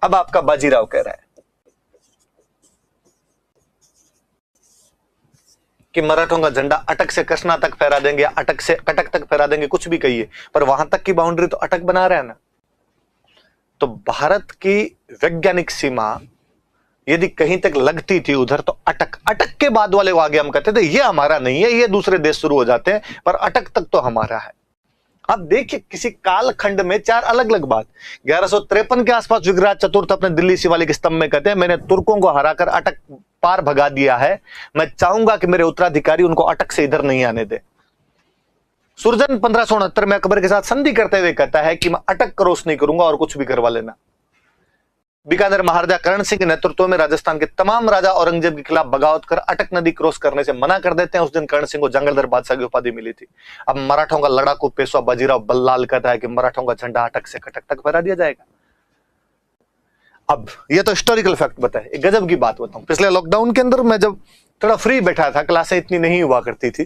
अब आपका बाजीराव कह रहा है कि मराठों का झंडा अटक से कृष्णा तक फहरा देंगे, अटक से कटक तक फहरा देंगे, कुछ भी कहिए, पर वहां तक की बाउंड्री तो अटक बना रहा है ना। तो भारत की वैज्ञानिक सीमा यदि कहीं तक लगती थी उधर, तो अटक, अटक के बाद वाले को आगे हम कहते थे ये हमारा नहीं है, ये दूसरे देश शुरू हो जाते हैं, पर अटक तक तो हमारा है। अब देखिए किसी कालखंड में चार अलग अलग बात। 1153 के आसपास विग्रहराज चतुर्थ अपने दिल्ली शिवालिक स्तंभ में कहते हैं मैंने तुर्कों को हराकर अटक पार भगा दिया है, मैं चाहूंगा कि मेरे उत्तराधिकारी उनको अटक से इधर नहीं आने दे। सुरजन 1569 में अकबर के साथ संधि करते हुए कहता है कि मैं अटक क्रॉस नहीं करूंगा और कुछ भी करवा लेना। बीकानेर महाराजा करण सिंह के नेतृत्व में राजस्थान के तमाम राजा औरंगजेब के खिलाफ बगावत कर अटक नदी क्रॉस करने से मना कर देते हैं। उस दिन करण सिंह को जंगलधर बादशाह की उपाधि मिली थी। अब मराठों का लड़ाकू पेशवा बाजीराव बल्लाल कहता है कि मराठों का झंडा अटक से कटक तक फहरा दिया जाएगा। अब ये तो हिस्टोरिकल फैक्ट बताए। एक गजब की बात बताऊं, पिछले लॉकडाउन के अंदर मैं जब थोड़ा फ्री बैठा था, क्लासें इतनी नहीं हुआ करती थी,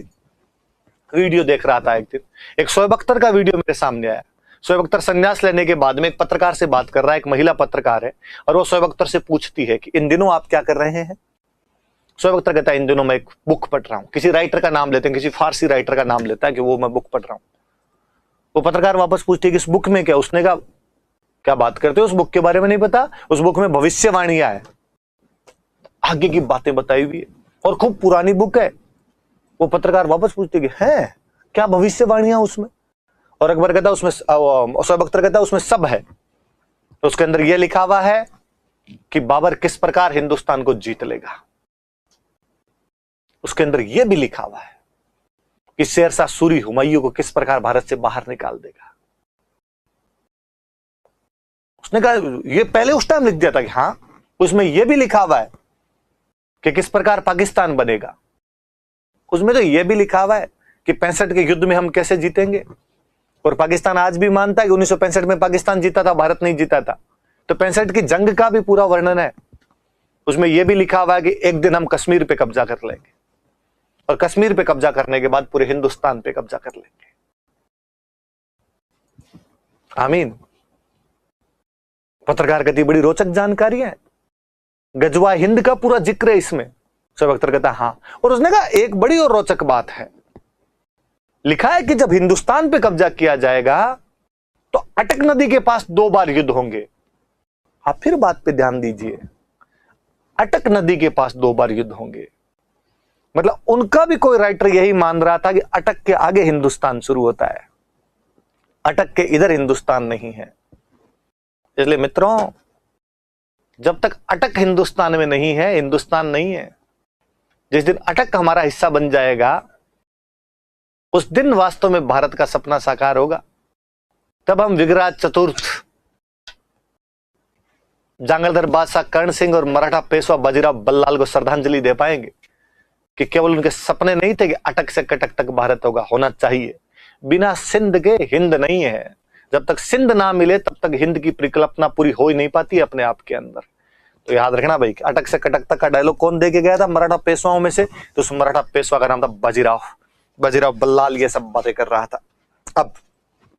वीडियो देख रहा था, एक दिन एक शोएब अख्तर का वीडियो मेरे सामने आया। शोएब अख्तर संन्यास लेने के बाद में एक पत्रकार से बात कर रहा है, एक महिला पत्रकार है, और वो शोएब अख्तर से पूछती है कि इन दिनों आप क्या कर रहे हैं। शोएब अख्तर कहता है इन दिनों मैं एक बुक पढ़ रहा हूं। किसी राइटर का नाम लेते हैं, किसी फारसी राइटर का नाम लेता है कि वो मैं बुक पढ़ रहा हूं। वो पत्रकार वापस पूछती है कि इस बुक में क्या। उसने कहा क्या बात करते हो, उस बुक के बारे में नहीं पता, उस बुक में भविष्यवाणियां है, आगे की बातें बताई हुई है और खूब पुरानी बुक है। वो पत्रकार वापस पूछते कि है क्या भविष्यवाणियां उसमें। और अकबर कहता उसमें, शोएब अख्तर कहता उसमें सब है। तो उसके अंदर यह लिखा हुआ है कि बाबर किस प्रकार हिंदुस्तान को जीत लेगा। उसके अंदर यह भी लिखा हुआ है कि शेरशाह सूरी हुमायूं को किस प्रकार भारत से बाहर निकाल देगा। उसने कहा ये पहले उस टाइम लिख दिया था कि हाँ, उसमें यह भी लिखा हुआ है कि किस प्रकार पाकिस्तान बनेगा। उसमें तो यह भी लिखा हुआ है कि 65 के युद्ध में हम कैसे जीतेंगे। और पाकिस्तान आज भी मानता है कि 1965 में पाकिस्तान जीता था, भारत नहीं जीता था। तो 65 की जंग का भी पूरा वर्णन है। उसमें यह भी लिखा हुआ है कि एक दिन हम कश्मीर पे कब्जा कर लेंगे, और कश्मीर पे कब्जा करने के बाद पूरे हिंदुस्तान पे कब्जा कर लेंगे। आमीन। पत्रकार कहती बड़ी रोचक जानकारी है, गजवा हिंद का पूरा जिक्र है इसमें। शोएब अख्तर कहता हाँ। और उसने कहा एक बड़ी और रोचक बात है, लिखा है कि जब हिंदुस्तान पे कब्जा किया जाएगा तो अटक नदी के पास 2 बार युद्ध होंगे। आप फिर बात पे ध्यान दीजिए, अटक नदी के पास 2 बार युद्ध होंगे। मतलब उनका भी कोई राइटर यही मान रहा था कि अटक के आगे हिंदुस्तान शुरू होता है, अटक के इधर हिंदुस्तान नहीं है। इसलिए मित्रों, जब तक अटक हिंदुस्तान में नहीं है, हिंदुस्तान नहीं है। जिस दिन अटक हमारा हिस्सा बन जाएगा, उस दिन वास्तव में भारत का सपना साकार होगा। तब हम विग्रहराज चतुर्थ, जंगलधर बादशाह कर्ण सिंह और मराठा पेशवा बाजीराव बल्लाल को श्रद्धांजलि दे पाएंगे कि केवल उनके सपने नहीं थे कि अटक से कटक तक भारत होगा, होना चाहिए। बिना सिंध के हिंद नहीं है। जब तक सिंध ना मिले तब तक हिंद की परिकल्पना पूरी हो ही नहीं पाती अपने आप के अंदर। तो याद रखना भाई, अटक से कटक तक का डायलॉग कौन दे के गया था मराठा पेशवाओं में से? तो उस मराठा पेशवा का नाम था बाजीराव। बाजीराव बल्लाल ये सब बातें कर रहा था। अब